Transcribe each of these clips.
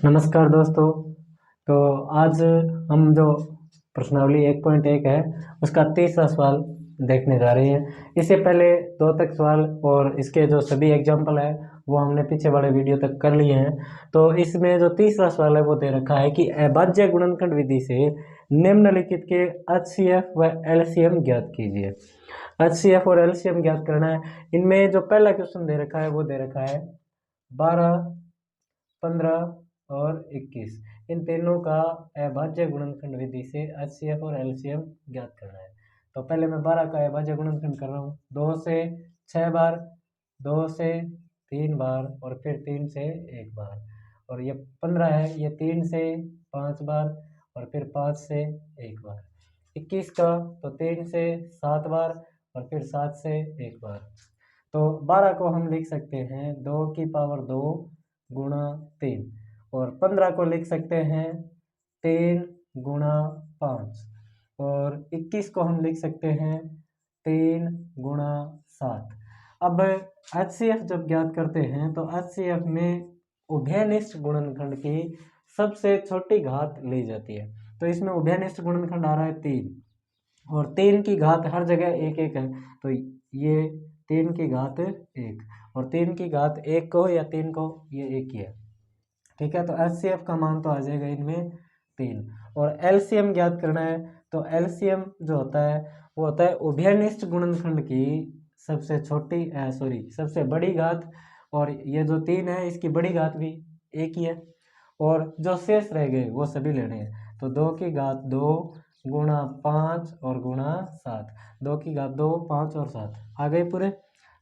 नमस्कार दोस्तों। तो आज हम जो प्रश्नावली 1.1 है उसका तीसरा सवाल देखने जा रहे हैं। इससे पहले दो तक सवाल और इसके जो सभी एग्जाम्पल है वो हमने पीछे वाले वीडियो तक कर लिए हैं। तो इसमें जो तीसरा सवाल है वो दे रखा है कि अभाज्य गुणनखंड विधि से निम्नलिखित के HCF व LCM ज्ञात कीजिए। HCF और LCM ज्ञात करना है। इनमें जो पहला क्वेश्चन दे रखा है वो दे रखा है 12, 15 और 21। इन तीनों का अभाज्य गुणनखंड विधि से HCF और LCM ज्ञात करना है। तो पहले मैं 12 का अभाज्य गुणनखंड कर रहा हूँ। 2 से 6 बार, 2 से 3 बार और फिर 3 से 1 बार। और ये 15 है, ये 3 से 5 बार और फिर 5 से 1 बार। 21 का तो 3 से 7 बार और फिर 7 से 1 बार। तो 12 को हम लिख सकते हैं 2 की पावर 2 गुणा 3 और 15 को लिख सकते हैं 3 गुणा 5 और 21 को हम लिख सकते हैं 3 गुणा 7। अब HCF जब ज्ञात करते हैं तो HCF में उभयनिष्ठ गुणनखंड की सबसे छोटी घात ली जाती है। तो इसमें उभयनिष्ठ गुणनखंड आ रहा है 3 और 3 की घात हर जगह 1 1 है। तो ये 3 की घात 1 और 3 की घात 1 को या 3 को ये 1 ही है। ठीक है, तो HCF का मान तो आ जाएगा इनमें 3। और LCM ज्ञात करना है। तो LCM जो होता है वो होता है उभयनिष्ठ गुणनखंड की सबसे सबसे बड़ी घात। और ये जो 3 है इसकी बड़ी घात भी 1 ही है और जो शेष रह गए वो सभी लेने हैं। तो 2 की घात 2 गुणा 5 और गुणा 7। 2 की घात 2, 5 और 7 आ गए पूरे।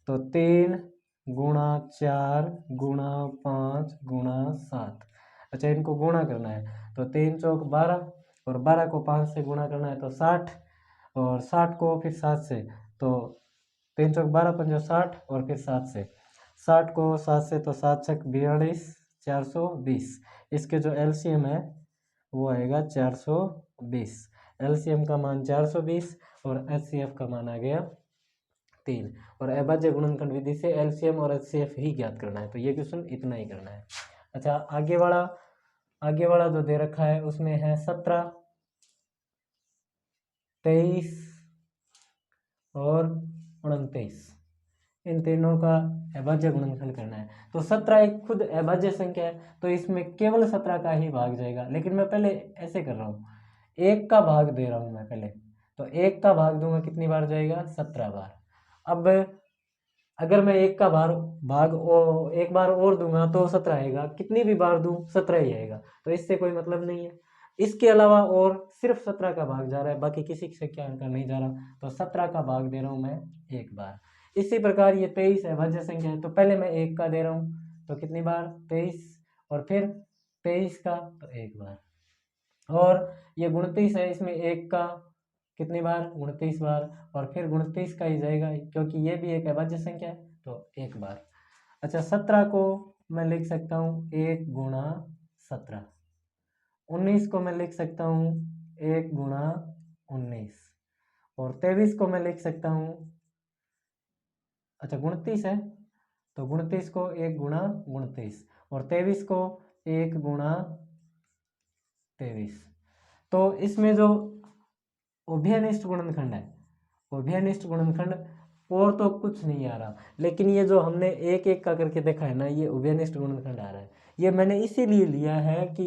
तो 3 गुणा 4 गुणा 5 गुणा 7। अच्छा, इनको गुणा करना है। तो 3 चौक 12 और 12 को 5 से गुणा करना है तो 60 और 60 को फिर 7 से। तो 3 चौक 12 पंजो 60 और फिर 7 से। 60 को 7 से तो 7 छक 42, 420। इसके जो LCM है वो आएगा 420। LCM का मान 420 और HCF का मान आ गया 3। और अभाज्य गुणनखंड विधि से LCM और HCF ही ज्ञात करना है। तो ये क्वेश्चन इतना ही करना है। अच्छा, आगे वाला जो दे रखा है उसमें है 17, 23 और 29। इन तीनों का अभाज्य गुणनखंड करना है। तो 17 एक खुद अभाज्य संख्या है तो इसमें केवल 17 का ही भाग जाएगा। लेकिन मैं पहले ऐसे कर रहा हूँ, 1 का भाग दे रहा हूँ मैं पहले। तो 1 का भाग दूंगा कितनी बार जाएगा? 17 बार। अब अगर मैं 1 का एक बार और दूंगा तो 17 आएगा। कितनी भी बार दूं 17 ही आएगा। तो इससे कोई मतलब नहीं है। इसके अलावा और सिर्फ 17 का भाग जा रहा है, बाकी किसी संख्या का नहीं जा रहा। तो 17 का भाग दे रहा हूं मैं 1 बार। इसी प्रकार ये 23 है, अभाज्य संख्या है। तो पहले मैं 1 का दे रहा हूँ तो कितनी बार? 23 और फिर 23 का तो 1 बार। और ये 29 है, इसमें 1 का कितनी बार? 29 बार। और फिर 29 का ही जाएगा क्योंकि ये भी एक अभाज्य संख्या है तो 1 बार। अच्छा, 17 को मैं लिख सकता हूँ 1 गुणा 17। 19 को मैं लिख सकता हूँ 1 गुणा 19। और 23 को मैं लिख सकता हूँ, अच्छा 29 है तो 29 को 1 गुणा 29 और 23 को 1 गुणा 23। तो इसमें जो उभयनिष्ठ गुणनखंड है, उभयनिष्ठ गुणनखंड और तो कुछ नहीं आ रहा। लेकिन ये जो हमने एक एक का करके देखा है ना, ये उभयनिष्ठ गुणनखंड आ रहा है। ये मैंने इसीलिए लिया है कि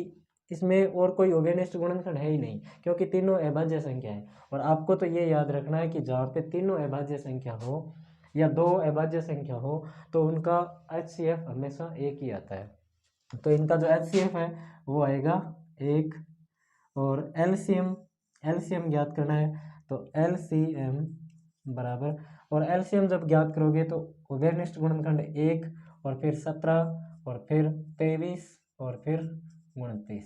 इसमें और कोई उभयनिष्ठ गुणनखंड है ही नहीं, क्योंकि तीनों अभाज्य संख्या है। और आपको तो ये याद रखना है कि जहाँ पे तीनों अभाज्य संख्या हो या दो अभाज्य संख्या हो तो उनका HCF हमेशा एक ही आता है। तो इनका जो HCF है वो आएगा 1। और LCM ज्ञात करना है तो LCM बराबर, और LCM जब ज्ञात करोगे तो उभयनिष्ठ गुणनखंड 1 और फिर 17 और फिर 23 और फिर 29,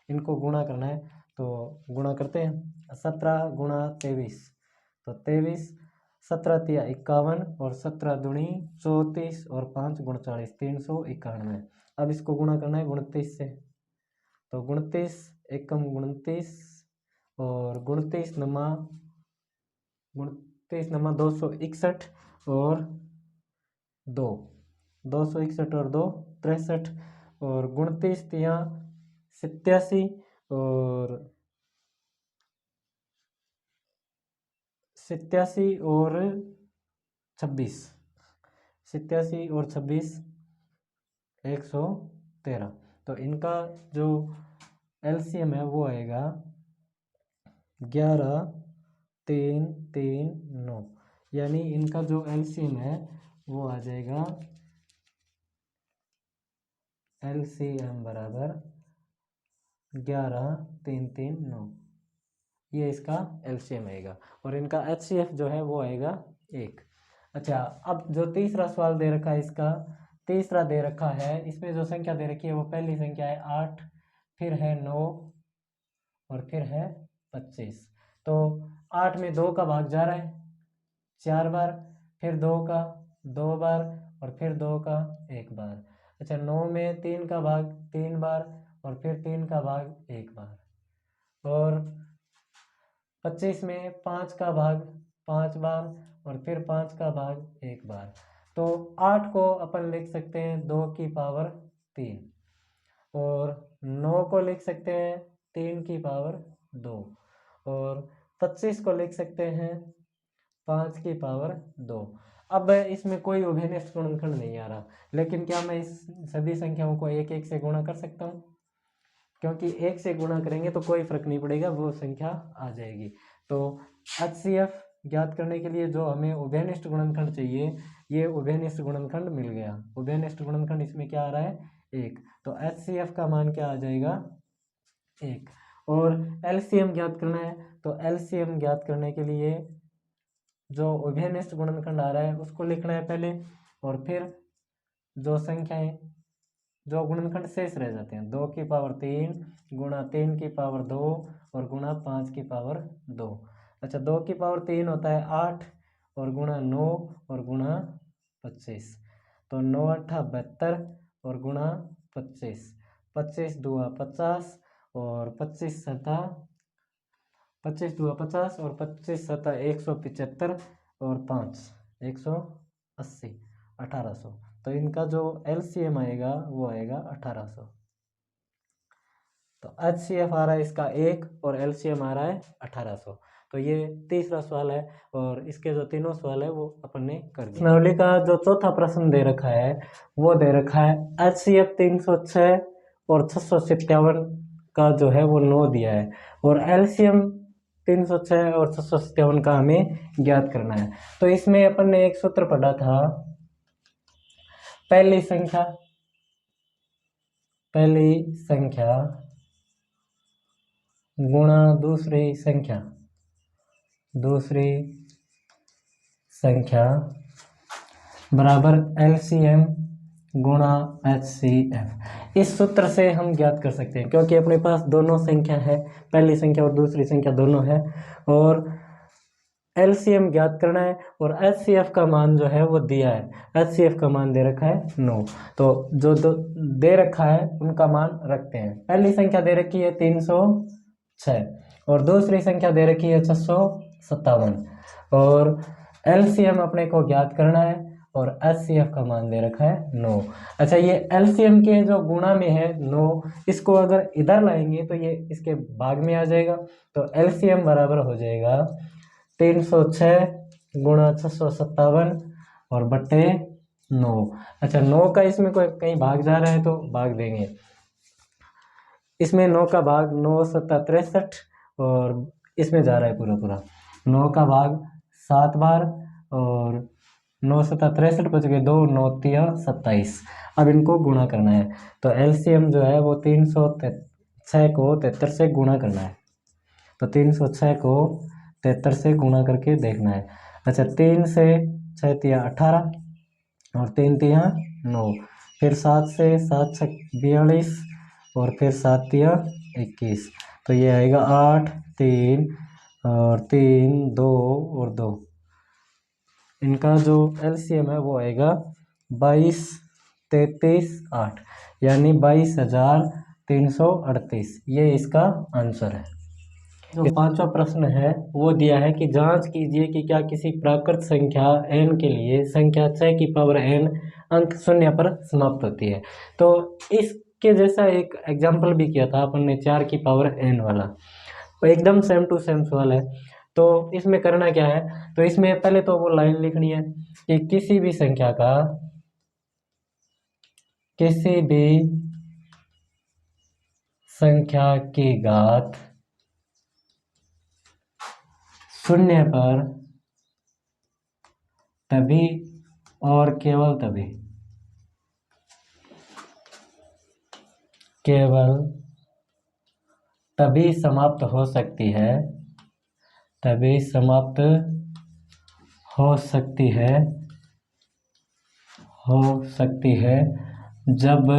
इनको गुणा करना है। तो गुणा करते हैं 17 गुणा 23 तो 23, 17 तिया 51 और 17 दूनी 34 और 5 गुण 40, 391। अब इसको गुणा करना है 29 से। तो 29 एकम 29 और 29 नमा 261 और 2, 261 और 2 63 और 29 तिया 87 और 87 और 26, 87 और 26 113। तो इनका जो एलसीएम है वो आएगा 11 3 3 9, यानी इनका जो एलसीएम है वो आ जाएगा एलसीएम बराबर 11 3 3 9, ये इसका एलसीएम आएगा। और इनका एचसीएफ जो है वो आएगा 1। अच्छा, अब जो तीसरा सवाल दे रखा है, इसका तीसरा दे रखा है, इसमें जो संख्या दे रखी है वो पहली संख्या है 8, फिर है 9 और फिर है 25। तो 8 में 2 का भाग जा रहा है 4 बार, फिर 2 का 2 बार और फिर 2 का 1 बार। अच्छा, 9 में 3 का भाग 3 बार और फिर 3 का भाग 1 बार, और 25 में 5 का भाग 5 बार और फिर 5 का भाग 1 बार। तो 8 को अपन लिख सकते हैं 2 की पावर 3, और 9 को लिख सकते हैं 3 की पावर 2, और 25 को लिख सकते हैं 5 की पावर 2। अब इसमें कोई उभयनिष्ठ गुणनखंड नहीं आ रहा, लेकिन क्या मैं इस सभी संख्याओं को एक एक से गुणा कर सकता हूँ? क्योंकि एक से गुणा करेंगे तो कोई फर्क नहीं पड़ेगा, वो संख्या आ जाएगी। तो एचसीएफ ज्ञात करने के लिए जो हमें उभयनिष्ठ गुणनखंड चाहिए, ये उभयनिष्ठ गुणनखंड मिल गया। उभयनिष्ठ गुणनखंड इसमें क्या आ रहा है? 1। तो एचसीएफ का मान क्या आ जाएगा? 1। और एलसीएम ज्ञात करना है, तो एलसीएम ज्ञात करने के लिए जो उभयनिष्ठ गुणनखंड आ रहा है उसको लिखना है पहले, और फिर जो संख्याएं जो गुणनखंड शेष रह जाते हैं 2 की पावर 3 गुणा 3 की पावर 2 और गुणा 5 की पावर 2। अच्छा, 2 की पावर 3 होता है 8 और गुणा 9 और गुणा 25, तो 9 8 72 और गुणा 25, 25 दूआ 50 और 25 सता 25 दूआ 50 और 25 सता 175 और 5 180 1800। तो इनका जो एलसीएम आएगा वो आएगा 1800। तो एचसीएफ आ रहा है इसका 1 और एलसीएम आ रहा है 1800। तो ये तीसरा सवाल है, और इसके जो तीनों सवाल है वो अपन ने कर दिया। प्रश्नावली का जो चौथा प्रश्न दे रखा है वो दे रखा है एचसीएफ 306 और 657 का जो है वो 9 दिया है, और एलसीएम 306 और 657 का हमें ज्ञात करना है। तो इसमें अपन ने एक सूत्र पढ़ा था, पहली संख्या गुणा दूसरी संख्या बराबर एलसीएम गुणा एचसीएफ। इस सूत्र से हम ज्ञात कर सकते हैं, क्योंकि अपने पास दोनों संख्या है, पहली संख्या और दूसरी संख्या दोनों है, और एलसीएम ज्ञात करना है, और एचसीएफ का मान जो है वो दिया है। एचसीएफ का मान दे रखा है 9। तो जो दे रखा है उनका मान रखते हैं। पहली संख्या दे रखी है 306 और दूसरी संख्या दे रखी है 657, और एलसीएम अपने को ज्ञात करना है, और एचसीएफ का मान दे रखा है 9। अच्छा, ये एलसीएम के जो गुणा में है 9, इसको अगर इधर लाएंगे तो ये इसके भाग में आ जाएगा। तो एलसीएम बराबर हो जाएगा 306 गुणा 657 और बट्टे 9। अच्छा, 9 का इसमें कोई कहीं भाग जा रहा है तो भाग देंगे। इसमें 9 का भाग 9 सत्ता 63, और इसमें जा रहा है पूरा 9 का भाग 7 बार, और 9 सत्ता 63 बच गए 2, 9 तिया 27। अब इनको गुणा करना है, तो एलसीएम जो है वो 306 को 73 से गुणा करना है। तो 306 को 73 से गुणा करके देखना है। अच्छा, 3 से 6 तिया 18 और 3 तिया 9, फिर 7 से 7 6 42 और फिर 7 तिया 21। तो ये आएगा 8 3 और 3 2 और 2। इनका जो एलसीएम है वो आएगा 22 33 8, यानी 22,338। ये इसका आंसर है। जो पांचवा प्रश्न है वो दिया है कि जांच कीजिए कि क्या किसी प्राकृत संख्या n के लिए संख्या 6 की पावर n अंक शून्य पर समाप्त होती है। तो इस इसके जैसा एक एग्जाम्पल भी किया था अपन ने 4 की पावर n वाला, तो एकदम सेम टू सेम सवाल है। तो इसमें करना क्या है, तो इसमें पहले तो वो लाइन लिखनी है कि किसी भी संख्या की घात 0 पर तभी और केवल तभी समाप्त हो सकती है जब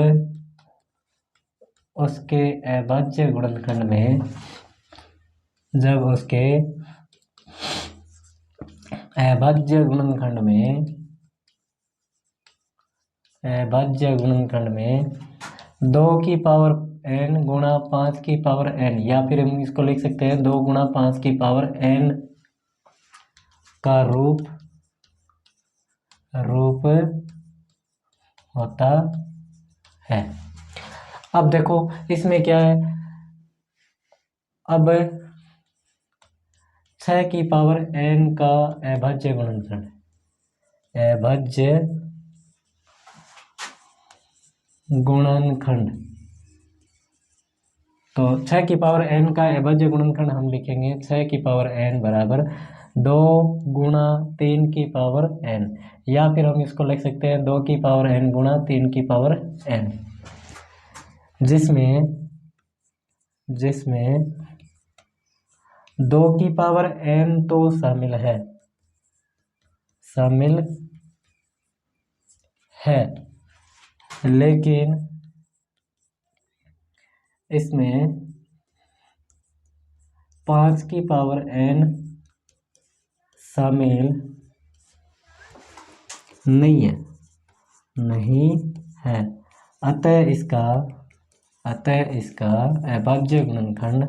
उसके अभाज्य गुणनखंड में 2 की पावर n गुणा 5 की पावर n, या फिर हम इसको लिख सकते हैं 2 गुणा 5 की पावर n का रूप होता है। अब देखो इसमें क्या है, अब 6 की पावर n का अभाज्य गुणनखंड, तो 6 की पावर n का अभाज्य गुणनखंड हम लिखेंगे 6 की पावर n बराबर 2 गुणा 3 की पावर n, या फिर हम इसको लिख सकते हैं 2 की पावर n गुणा 3 की पावर n, जिसमें 2 की पावर n तो शामिल है, लेकिन इसमें 5 की पावर n शामिल नहीं है, अतः इसका अभाज्य गुणनखंड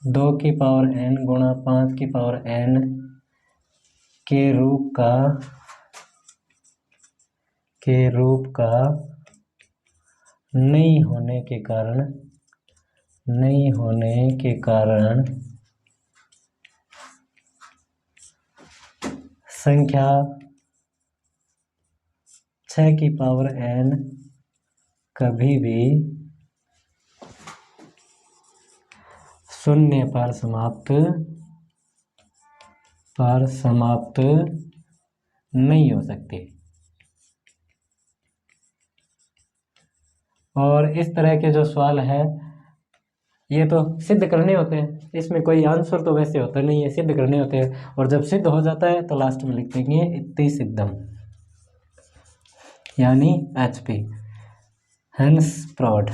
2 की पावर n गुणा 5 की पावर n के रूप का नहीं होने के कारण संख्या 6 की पावर n कभी भी 0 पर समाप्त नहीं हो सकती। और इस तरह के जो सवाल है ये तो सिद्ध करने होते हैं, इसमें कोई आंसर तो वैसे होता नहीं है, सिद्ध करने होते हैं, और जब सिद्ध हो जाता है तो लास्ट में लिख देंगे इति सिद्धम, यानी HP, हेंस प्रूव्ड।